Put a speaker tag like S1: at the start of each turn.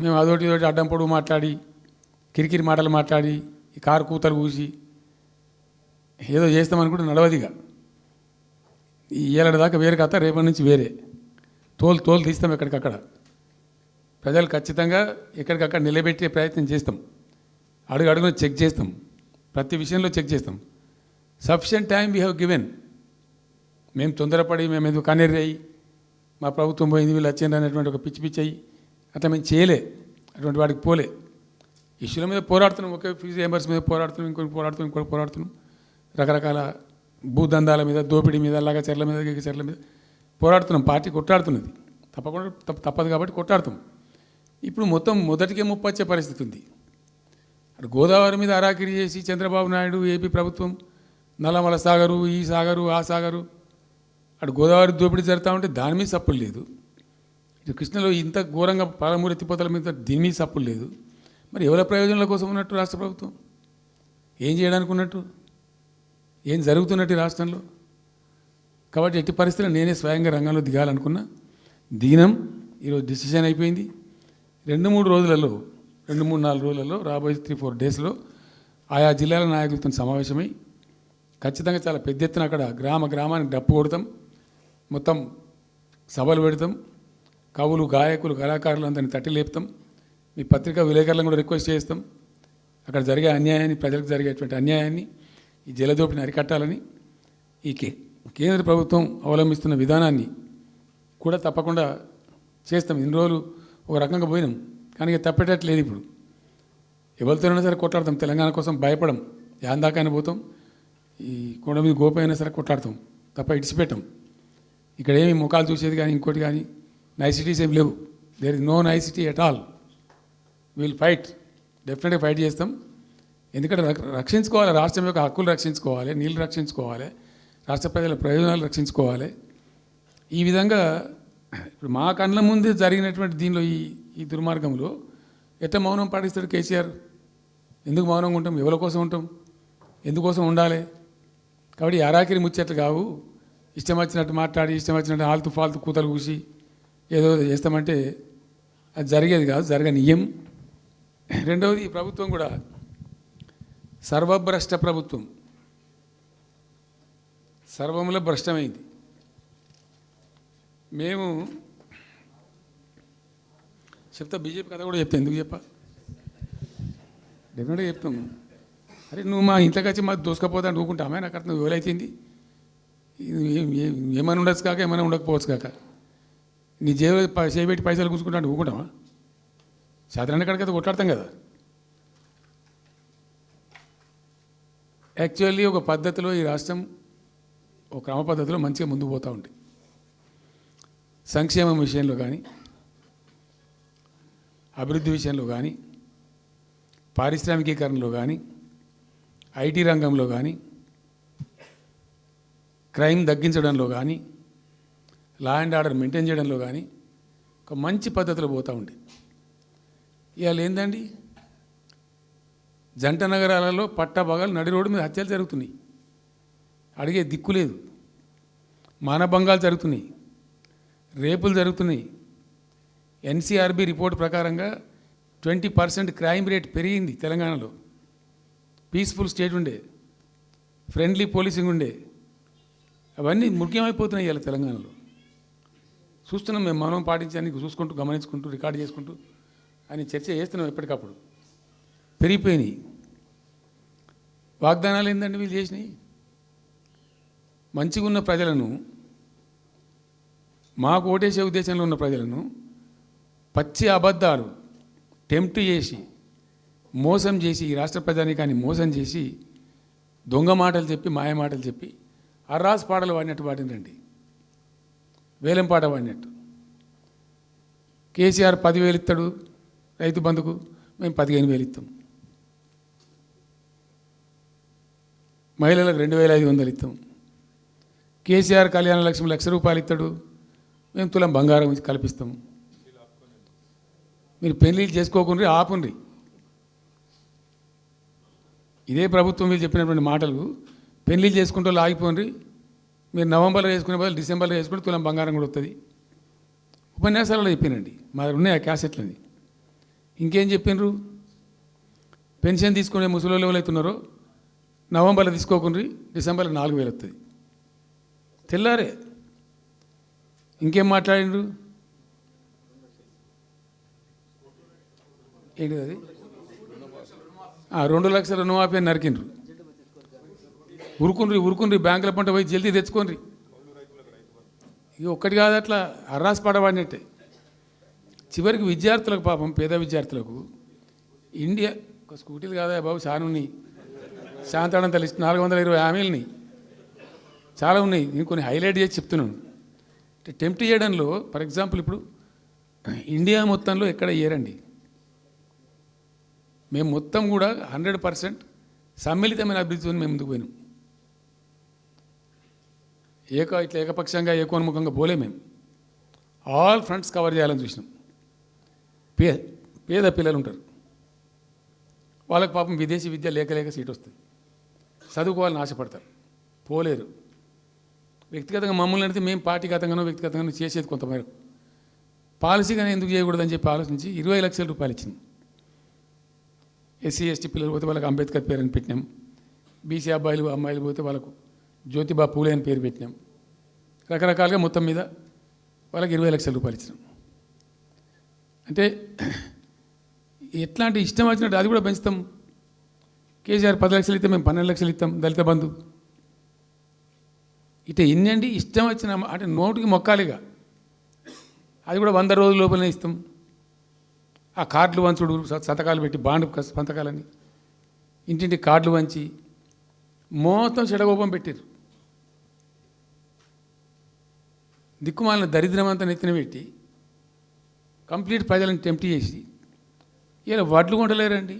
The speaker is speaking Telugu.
S1: మేము అదొకటి ఇదొకటి అడ్డం పొడుగు మాట్లాడి కిరికిరి మాటలు మాట్లాడి ఈ కారు కూతలు కూసి ఏదో చేస్తామనుకుంటే నడవదిగా. ఈ ఏళ్ళ దాకా వేరే కథ, రేపటి నుంచి వేరే తోలు తీస్తాం ఎక్కడికక్కడ. ప్రజలు ఖచ్చితంగా ఎక్కడికక్కడ నిలబెట్టే ప్రయత్నం చేస్తాం. అడుగున చెక్ చేస్తాం, ప్రతి విషయంలో చెక్ చేస్తాం. Sufficient time we have given. మేము తొందరపడి మేము ఎందుకు కన్నెర్రి అయ్యి మా ప్రభుత్వం పోయింది వీళ్ళు వచ్చిండ్రు అనేటువంటి ఒక పిచ్చి అయ్యి అట్లా మేము చేయలే, అటువంటి వాడికి పోలే. ఇష్యూల మీద పోరాడుతున్నాం, ఒకే ఫీజు రియంబర్స్ మీద పోరాడుతున్నాం, ఇంకోటి పోరాడుతున్నాం, రకరకాల భూదందాల మీద, దోపిడీ మీద, చెర్ల మీద, చెర్ల మీద పోరాడుతున్నాం. పార్టీ కొట్లాడుతున్నది, తప్పదు కాబట్టి కొట్లాడుతాం. ఇప్పుడు మొదటికే ముప్పొచ్చే పరిస్థితి ఉంది. అటు గోదావరి మీద అరాకిరి చేసి చంద్రబాబు నాయుడు ఏపీ ప్రభుత్వం నల్లమల సాగరు, ఈ సాగరు, ఆ సాగరు, అటు గోదావరి దోపిడీ జరుగుతూ ఉంటే దాని మీద సప్పులు లేదు. ఇటు కృష్ణలో ఇంత ఘోరంగా పాలమూరు ఎత్తిపోతల మీద దీని మీద సప్పులు లేదు. మరి ఎవరి ప్రయోజనాల కోసం ఉన్నట్టు రాష్ట్ర ప్రభుత్వం? ఏం చేయడానికి ఉన్నట్టు? ఏం జరుగుతున్నట్టు ఈ రాష్ట్రంలో? కాబట్టి ఎట్టి పరిస్థితుల్లో నేనే స్వయంగా రంగంలో దిగాలనుకున్నా. దిగినం. ఈరోజు డిసిషన్ అయిపోయింది. 2-3 రోజులలో, 2-3-4 రోజులలో, రాబోయే 3-4 డేస్లో ఆయా జిల్లాల నాయకులతో సమావేశమై ఖచ్చితంగా చాలా పెద్ద ఎత్తున అక్కడ గ్రామానికి డప్పు కొడతాం, మొత్తం సభలు పెడతాం, కవులు, గాయకులు, కళాకారులు అందరినీ తట్టి లేపుతాం. మీ పత్రికా విలేకరులను కూడా రిక్వెస్ట్ చేస్తాం. అక్కడ జరిగే అన్యాయాన్ని, ప్రజలకు జరిగేటువంటి అన్యాయాన్ని, ఈ జలదోపిడిని అరికట్టాలని ఈ కేంద్ర ప్రభుత్వం అవలంబిస్తున్న విధానాన్ని కూడా తప్పకుండా చేస్తాం. ఇన్ని రోజులు ఒక రకంగా పోయినాం, కానీ ఇక తప్పేటట్లేదు. ఇప్పుడు ఎవరితోనైనా సరే కొట్లాడతాం, తెలంగాణ కోసం భయపడం, యాందాకైనా పోతాం, ఈ కొండ మీద గోప అయినా సరే కొట్లాడతాం, తప్ప ఇడిచిపెట్టాం. ఇక్కడ ఏమి ముఖాలు చూసేది కానీ ఇంకోటి కానీ నైసిటీస్ ఏమి లేవు. There is no nicety at all. Will fight, డెఫినెట్గా ఫైట్ చేస్తాం. ఎందుకంటే రక్షించుకోవాలి, రాష్ట్రం యొక్క హక్కులు రక్షించుకోవాలి, నీళ్ళు రక్షించుకోవాలి, రాష్ట్ర ప్రజల ప్రయోజనాలు రక్షించుకోవాలి. ఈ విధంగా ఇప్పుడు మా కళ్ళ ముందే జరిగినటువంటి దీనిలో ఈ దుర్మార్గంలో ఎట్లా మౌనం పాటిస్తాడు కేసీఆర్? ఎందుకు మౌనంగా ఉంటాం? ఎవరి కోసం ఉంటాం? ఎందుకోసం ఉండాలి? కాబట్టి అరాకిరి ముచ్చట్లు కావు. ఇష్టం వచ్చినట్టు మాట్లాడి, ఇష్టం వచ్చినట్టు ఆల్తు ఫాల్తు కూతలు కూసి ఏదో చేస్తామంటే అది జరిగేది కాదు, జరగనీయం. రెండవది, ఈ ప్రభుత్వం కూడా సర్వభ్రష్ట ప్రభుత్వం, సర్వములో భ్రష్టమైంది. మేము చెప్తా, బీజేపీ కథ కూడా చెప్తా. ఎందుకు చెప్పా? డెఫినెట్గా చెప్తాము. అరే నువ్వు మా ఇంట్లోకి వచ్చి మాకు దోసుకపోతా అని ఊరుకుంటామే? నాకు అర్థం ఎవరైతుంది? ఏమైనా ఉండొచ్చు కాక, ఏమైనా ఉండకపోవచ్చు కాక, నీ చేయబెట్టి పైసలు కూర్చుకుంటా అంటే ఊరుకుంటామా? సాధారణ కాడికైతే కొట్లాడతాం కదా. యాక్చువల్లీ ఒక పద్ధతిలో ఈ రాష్ట్రం ఒక క్రమ పద్ధతిలో మంచిగా ముందుకు పోతూ ఉంది. సంక్షేమం విషయంలో కానీ, అభివృద్ధి విషయంలో కానీ, పారిశ్రామికీకరణలో కానీ, ఐటీ రంగంలో కానీ, క్రైమ్ తగ్గించడంలో కానీ, లా అండ్ ఆర్డర్ మెయింటైన్ చేయడంలో కానీ ఒక మంచి పద్ధతిలో పోతూ ఉంది. ఇవాళ ఏందండి, జంట నగరాలలో పట్టభాగాలు నడి రోడ్డు మీద హత్యలు జరుగుతున్నాయి, అడిగే దిక్కు లేదు. మానభంగాలు జరుగుతున్నాయి, రేపులు జరుగుతున్నాయి. ఎన్సీఆర్బీ రిపోర్ట్ ప్రకారంగా 20% క్రైమ్ రేట్ పెరిగింది తెలంగాణలో. పీస్ఫుల్ స్టేట్ ఉండే, ఫ్రెండ్లీ పోలీసింగ్ ఉండే, అవన్నీ ముఖ్యమైపోతున్నాయి ఇవాళ తెలంగాణలో. చూస్తున్నాం మేము, మనం పాటించడానికి చూసుకుంటూ, గమనించుకుంటూ, రికార్డు చేసుకుంటూ అని చర్చ చేస్తున్నాం. ఎప్పటికప్పుడు పెరిగిపోయినాయి. వాగ్దానాలు ఏంటంటే వీళ్ళు చేసినాయి? మంచిగా ఉన్న ప్రజలను, మాకు ఓటేసే ఉద్దేశంలో ఉన్న ప్రజలను పచ్చి అబద్ధాలు టెంప్ట్ చేసి, మోసం చేసి, ఈ రాష్ట్ర ప్రజానీకాన్ని మోసం చేసి, దొంగ మాటలు చెప్పి, మాయ మాటలు చెప్పి, అర్రాస్ పాటలు వాడినట్టు వాడినండి, వేలం పాట వాడినట్టు. కేసీఆర్ 10,000 ఇస్తాడు రైతు బంధుకు, మేము 15,000 ఇస్తాం. మహిళలకు 2,500 ఇస్తాం. కేసీఆర్ కళ్యాణ లక్ష్మి ₹1,00,000 ఇస్తాడు, మేము తులం బంగారం కల్పిస్తాము. మీరు పెళ్లిళ్ళు చేసుకోకుండా ఆపుండ్రి. ఇదే ప్రభుత్వం మీరు చెప్పినటువంటి మాటలు, పెళ్లిళ్ళు చేసుకుంటూ ఆగిపోండి, మీరు నవంబర్లో చేసుకునే బదులు డిసెంబర్లో చేసుకుంటే తులం బంగారం కూడా వస్తుంది. ఉపన్యాసాలలో చెప్పానండి, మా దగ్గర ఉన్నాయి ఆ క్యాసెట్లని. ఇంకేం చెప్పిండ్రు? పెన్షన్ తీసుకునే ముసలి ఎవరు అవుతున్నారో నవంబర్లో తీసుకోకుండా డిసెంబర్లో 4,000 వస్తుంది. తెల్లారే ఇంకేం మాట్లాడిండ్రు? ఏంటిది అది? 2 లక్షల రుణమాఫీ అని నరికిండ్రు. ఉరుకుండ్రి బ్యాంకుల పంట పోయి జల్దీ తెచ్చుకోండి. ఇక ఒక్కటి కాదు, అట్లా అర్రాసి పడబడినట్టే. చివరికి విద్యార్థులకు, పాపం పేద విద్యార్థులకు ఇండియా ఒక స్కూటీలు కాదా బాబు, చాలా ఉన్నాయి. శాంతాడంత లిస్ట్ 420 హామీలని చాలా ఉన్నాయి. నేను కొన్ని హైలైట్ చేసి చెప్తున్నాను. టెంప్ట్ చేయడంలో ఫర్ ఎగ్జాంపుల్ ఇప్పుడు ఇండియా మొత్తంలో ఎక్కడ ఇయ్యరండి. మేము మొత్తం కూడా 100% సమ్మిళితమైన అభివృద్ధితో మేము ముందుకు పోయినాం. ఇట్లా ఏకపక్షంగా ఏకోన్ముఖంగా పోలే. మేము ఆల్ ఫ్రంట్స్ కవర్ చేయాలని చూసినాం. పేద పిల్లలు ఉంటారు, వాళ్ళకి పాపం విదేశీ విద్య లేక సీట్ వస్తుంది, చదువుకోవాలని ఆశపడతారు, పోలేరు. వ్యక్తిగతంగా మమ్మల్ని అడిగితే మేము పార్టీగతంగానో వ్యక్తిగతంగానో చేసేది కొంతమేరకు. పాలసీగానే ఎందుకు చేయకూడదని చెప్పి ఆలోచించి 20 లక్షల రూపాయలు ఇచ్చింది. ఎస్సీ ఎస్టీ పిల్లలు పోతే వాళ్ళకి అంబేద్కర్ పేరు అని పెట్టినాం. బీసీ అమ్మాయిలు పోతే వాళ్ళకు జ్యోతిబా పూలే అని పేరు పెట్టినాం. రకరకాలుగా మొత్తం మీద వాళ్ళకి 20 లక్షల రూపాయలు ఇచ్చినాం. అంటే ఎట్లాంటి ఇష్టం వచ్చినట్టు అది కూడా పెంచుతాం. కేసీఆర్ 10 లక్షలు ఇస్తాం, మేము 12 లక్షలు ఇస్తాం దళిత బంధు. ఇట్లా ఎన్నండి ఇష్టం వచ్చిన అంటే నోటికి మొక్కాలిగా. అది కూడా 100 రోజుల లోపలనే ఇస్తాం. ఆ కార్డులు వంచుడు, సంతకాలు పెట్టి బాండ్ సంతకాలని ఇంటింటి కార్డులు వంచి మొత్తం చెడగోపం పెట్టారు. దిక్కుమాలిన దరిద్రం అంతా నెత్తిన పెట్టి కంప్లీట్ ప్రజలను టెంప్ట్ చేసి ఇలా వడ్లు కొంటలేరండి.